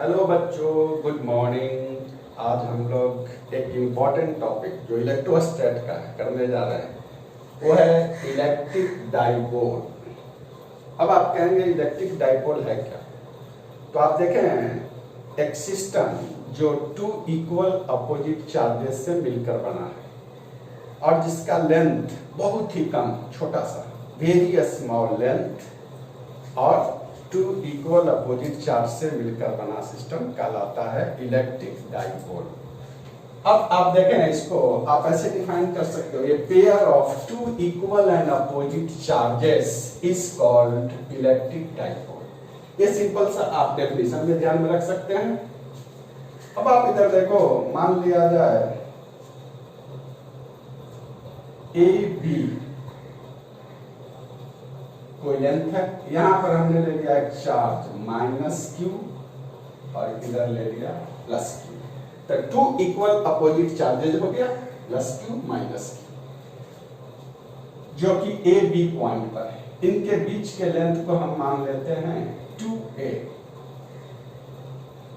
Hello बच्चों, good morning. आज हम लोग एक इम्पॉर्टेंट टॉपिक जो इलेक्ट्रोस्टैट का है करने जा रहे हैं, वो है इलेक्ट्रिक डाइपोल। अब आप कहेंगे इलेक्ट्रिक डाइपोल है क्या? तो आप देखें, एक सिस्टम जो टू इक्वल अपोजिट चार्जेस से मिलकर बना है और जिसका लेंथ बहुत ही कम, छोटा सा, वेरी स्मॉल लेंथ, और टू इक्वल अपोजिट चार्ज से मिलकर बना सिस्टम कहलाता है इलेक्ट्रिक डाइपोल। अब आप देखें, इसको आप ऐसे डिफाइन कर सकते हो, ये pair of two equal and opposite charges is called electric dipole. ये सिंपल सा आप डेफिनेशन में ध्यान में रख सकते हैं। अब आप इधर देखो, मान लिया जाए ए बी कोई लेंथ है, यहां पर हमने ले लिया एक चार्ज माइनस क्यू और इधर ले लिया प्लस क्यू। तो टू इक्वल अपोजिट चार्जेज हो गया, प्लस क्यू माइनस क्यू, जो कि ए बी पॉइंट पर है। इनके बीच के लेंथ को हम मान लेते हैं 2a,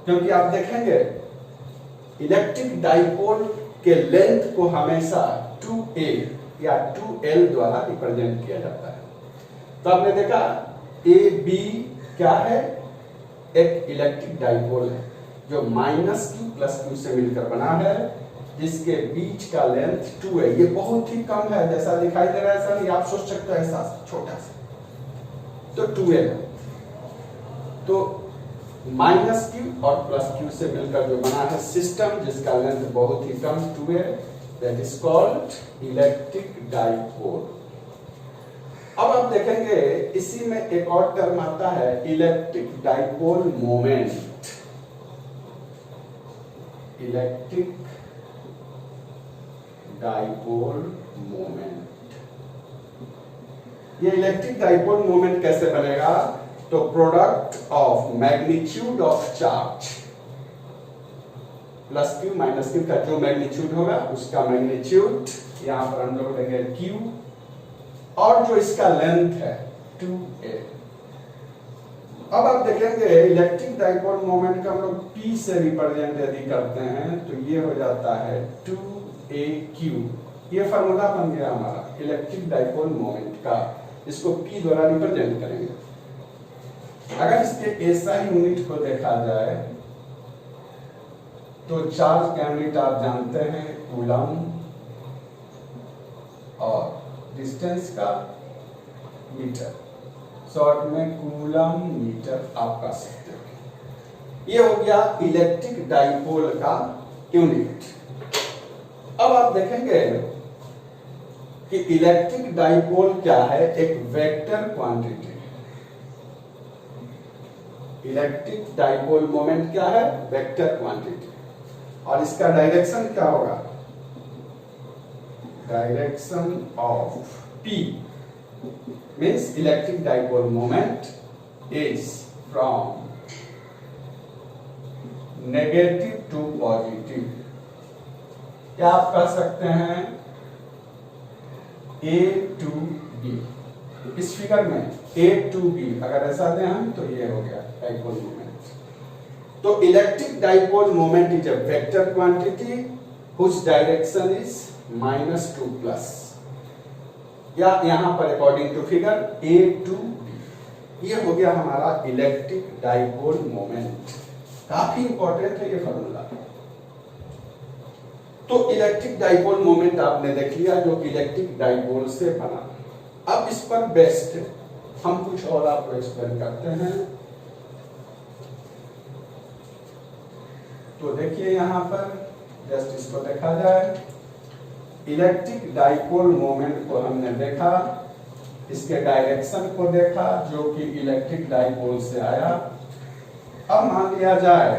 क्योंकि आप देखेंगे इलेक्ट्रिक डाइपोल के लेंथ को हमेशा 2a या 2l द्वारा रिप्रेजेंट किया जाता है। तो आपने देखा ए बी क्या है, एक इलेक्ट्रिक डाइपोल है जो माइनस क्यू प्लस क्यू से मिलकर बना है, जिसके बीच का लेंथ 2 है। ये बहुत ही कम है, जैसा दिखाई दे रहा है ऐसा नहीं, आप सोच सकते हो ऐसा छोटा सा, तो 2 है। तो माइनस क्यू और प्लस क्यू से मिलकर जो बना है सिस्टम जिसका लेंथ बहुत ही कम 2 है, that is called electric dipole. अब आप देखेंगे इसी में एक और टर्म आता है electric dipole moment. Electric dipole moment, ये इलेक्ट्रिक डाइपोल मोमेंट कैसे बनेगा? तो product of magnitude of charge plus Q minus Q का जो मैग्नीट्यूड होगा उसका मैग्नीट्यूड यहां पर हम लोग लेंगे क्यू, और जो इसका लेंथ है 2a। अब आप देखेंगे इलेक्ट्रिक डाइपोल मोमेंट का हम लोग P से रिप्रेजेंट यदि करते हैं तो ये हो जाता है 2aq। ये फार्मूला बन गया हमारा इलेक्ट्रिक डाइपोल मोमेंट का, इसको P द्वारा रिप्रेजेंट करेंगे। अगर इसके SI यूनिट को देखा जाए तो चार्ज का यूनिट आप जानते हैं कूलम, और डिस्टेंस का मीटर, शॉर्ट में कूलम मीटर आप कह सकते हो। ये हो गया इलेक्ट्रिक डाइपोल का यूनिट। अब आप देखेंगे कि इलेक्ट्रिक डाइपोल क्या है, एक vector quantity. Electric dipole moment क्या है? Vector quantity. और इसका डायरेक्शन क्या होगा? Direction of P means electric dipole moment is from negative to positive। क्या आप कह सकते हैं A to B? इस फिगर में A to B अगर ऐसा दें हम तो ये हो गया डाइपोल मोमेंट। तो electric dipole moment is a vector quantity whose direction is -2 plus, या यहां पर according to figure A to B। ये हो गया हमारा इलेक्ट्रिक डाइपोल मोमेंट। काफी इंपॉर्टेंट है ये फार्मूला। तो इलेक्ट्रिक डाइपोल मोमेंट आपने देख लिया जो कि इलेक्ट्रिक डाइपोल से बना। अब इस पर बेस्ड हम कुछ और आपको एक्सप्लेन करते हैं। तो देखिए यहां पर जस्ट इसको देखा जाए, इलेक्ट्रिक डाइपोल मोमेंट को हमने देखा, इसके डायरेक्शन को देखा जो कि इलेक्ट्रिक डाइपोल से आया। अब मान लिया जाए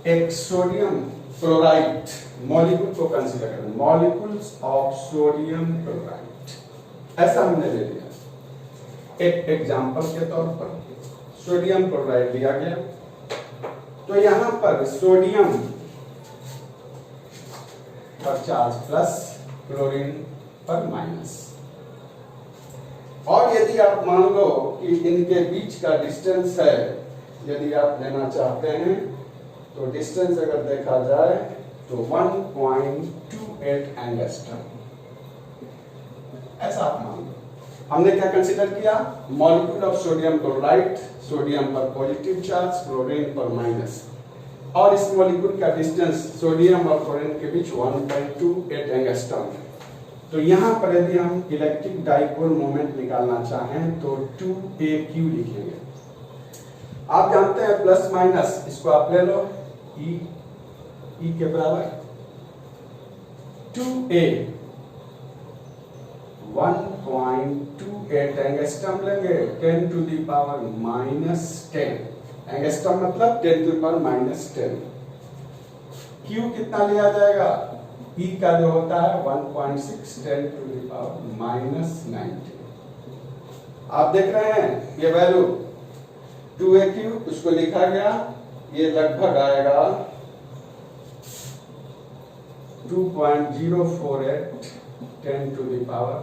एक सोडियम क्लोराइड मॉलिक्यूल को कंसीडर करें, मॉलिक्यूल्स ऑफ सोडियम क्लोराइड, ऐसा हमने ले लिया एक एग्जांपल के तौर पर। सोडियम क्लोराइड लिया गया, तो यहां पर सोडियम पर चार्ज प्लस, क्लोरीन पर माइनस। और यदि आप मान लो कि इनके बीच का डिस्टेंस है यदि आप लेना चाहते हैं तो डिस्टेंस अगर देखा जाए तो 1.28 एंगस्ट्रम, ऐसा आप मान लो। हमने क्या कंसीडर किया? Molecule of sodium chloride, sodium पर पॉजिटिव चार्ज, क्लोरीन पर माइनस, और इस मॉलिक्यूल का डिस्टेंस सोडियम और क्लोरीन के बीच 1.28 एंगस्ट्रम है। तो यहाँ पर यदि हम इलेक्ट्रिक डाइपोल मोमेंट निकालना चाहें तो 2AQ लिखेंगे। आप जानते हैं प्लस माइनस, इसको आप ले लो, E के बराबर 2A 1.28 एंगस्ट्रम लेंगे, 10 टू द पावर -10 एंगस्ट्रम मतलब 10 टू द पावर -10। Q कितना लिया जाएगा? E का जो होता है 1.6 10 टू द पावर -90। आप देख रहे हैं ये वैल्यू 2AQ, उसको लिखा गया, ये लगभग आएगा 2.048 10 टू द पावर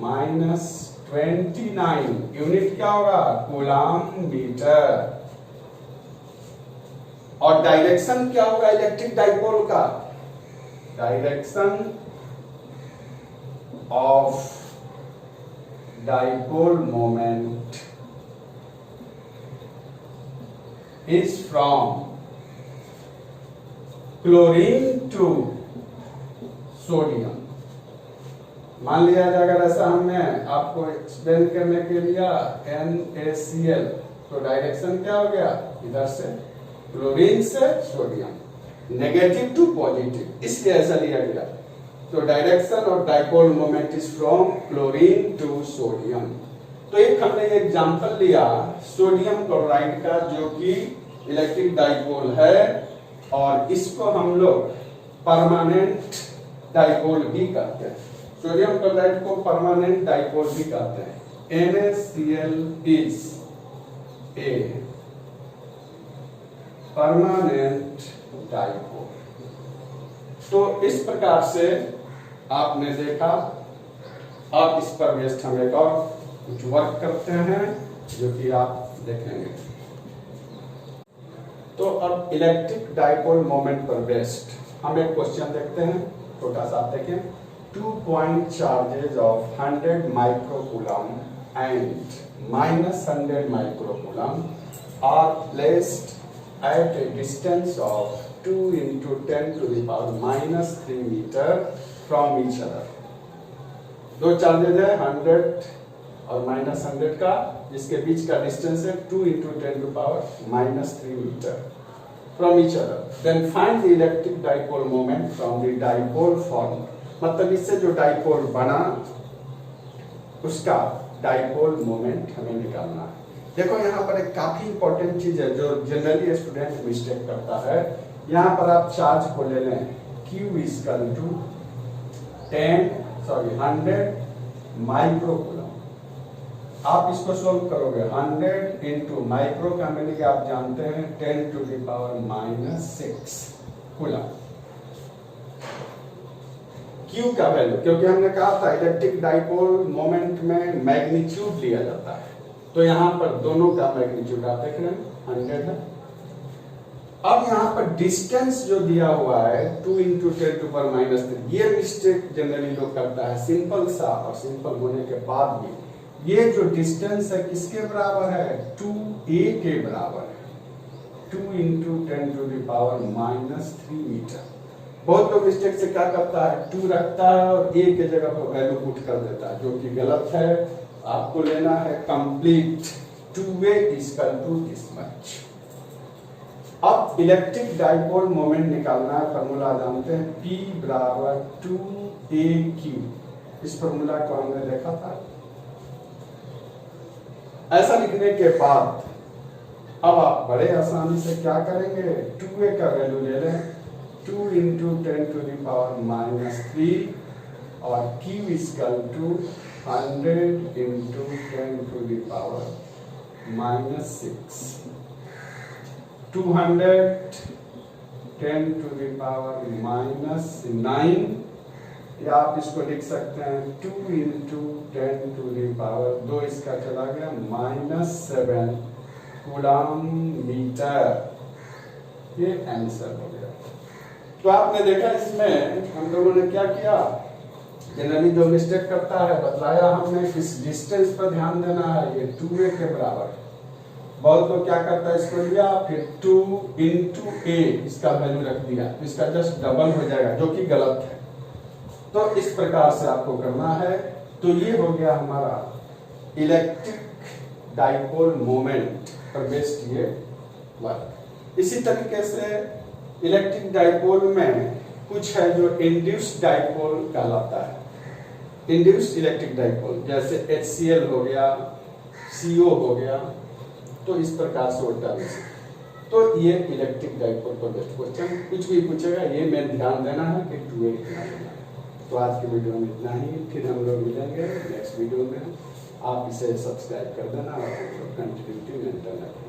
-29। यूनिट क्या होगा? Coulomb metre. और डायरेक्शन क्या होगा इलेक्ट्रिक डाइपोल का? Direction of dipole moment is from chlorine to sodium। मान लिया जाए अगर ऐसा हमने आपको एक्सप्लेन करने के लिए NaCl, तो डायरेक्शन क्या हो गया? इधर से क्लोरीन से सोडियम, नेगेटिव टू पॉजिटिव, इसलिए ऐसा लिया गया। तो direction of dipole moment is from chlorine to sodium. तो एक हमने एग्जांपल लिया सोडियम क्लोराइड का, जो कि इलेक्ट्रिक डाइपोल है, और इसको हम लोग परमानेंट डाइपोल भी कहते हैं। सोडियम क्लोराइड को परमानेंट डाइपोल भी कहते हैं। NaCl is a permanent dipole. तो इस प्रकार से आपने देखा। अब इस पर बेस्ड हम एक और कुछ वर्क करते हैं जो कि आप देखेंगे। तो अब इलेक्ट्रिक डाइपोल मोमेंट पर बेस्ड हम एक क्वेश्चन देखते हैं, छोटा सा देखें। 2 point charges of 100 microcoulomb and -100 microcoulomb are placed at a distance of 2 into 10 to the power -3 meter from each other। दो चार्जेज है 100 और -100 का, जिसके बीच का डिस्टेंस है 2 into 10 to power -3 meter from each other। Then find the electric dipole moment from the dipole formed। मतलब इससे जो डाइपोल बना उसका डाइपोल मोमेंट हमें निकालना है। देखो यहाँ पर एक काफी इंपॉर्टेंट चीज है जो जनरली स्टूडेंट मिस्टेक करता है। यहाँ पर आप चार्ज को ले लें Q is equal to 100 microcoulomb. आप इसको सोल्व करोगे 100 इंटू माइक्रो का मीनिंग आप जानते हैं 10 to the power -6 coulomb. Q का वैल्यू, क्योंकि हमने कहा था इलेक्ट्रिक डाइपोल मोमेंट में मैग्नीट्यूड लिया जाता है, तो यहाँ पर दोनों का मैग्नीट्यूड आप देख रहे हैं 100 है। अब यहाँ पर डिस्टेंस जो दिया हुआ है 2 into 10 to power -3, ये मिस्टेक जनरली लोग करता है सिंपल सा, और सिंपल होने के बाद भी ये जो डिस्टेंस है किसके बराबर है? 2a के बराबर है। 2 into 10 to the power -3 metre. बहुत लोग मिस्टेक से क्या करता है 2 रखता है और a के जगह पर वैल्यू पुट कर देता है, जो कि गलत है। आपको लेना है complete 2a is equal to this much। अब इलेक्ट्रिक डाइपोल मोमेंट निकालना है, फॉर्मूला जानते हैं P बराबर 2AQ। इस फॉर्मूला को हमने देखा था। ऐसा लिखने के बाद अब आप बड़े आसानी से क्या करेंगे, 2a का वैल्यू ले लें 2 into 10 to the power -3 और Q is equal to 100 into 10 to the power -6। 200 10 to the power -9, या आप इसको लिख सकते हैं 2 into 10 to the power 2 इसका चला गया -7 कूलम मीटर, ये आंसर हो गया। तो आपने देखा इसमें हम लोगों ने क्या किया, जनरली जो मिस्टेक करता है बतलाया हमने, किस डिस्टेंस पर ध्यान देना है, ये 2a के बराबर। बहुत तो क्या करता है, इसको लिया फिर 2 into a इसका वैल्यू रख दिया, तो इसका जस्ट डबल हो जाएगा, जो कि गलत है। तो इस प्रकार से आपको करना है। तो ये हो गया हमारा इलेक्ट्रिक डाइपोल मोमेंट पर बेस्ड ये वर्क। इसी तरीके से इलेक्ट्रिक डाइपोल में कुछ है जो इंड्यूस्ड डाइपोल कहलाता है। इंड्यूस्ड इलेक्ट्रिक डाइपोल जैसे HCl हो गया, CO हो गया, तो इस प्रकार से होता है। तो ये इलेक्ट्रिक डाइपोल पर बेस्ड क्वेश्चन कुछ भी पूछेगा, ये मैं ध्यान देना है कि 2a कितना लेना है। तो आज की वीडियो में इतना ही, फिर हम लोग मिलेंगे नेक्स्ट वीडियो में। आप इसे सब्सक्राइब कर देना और कंटिन्यूटी मेंटेन रखना।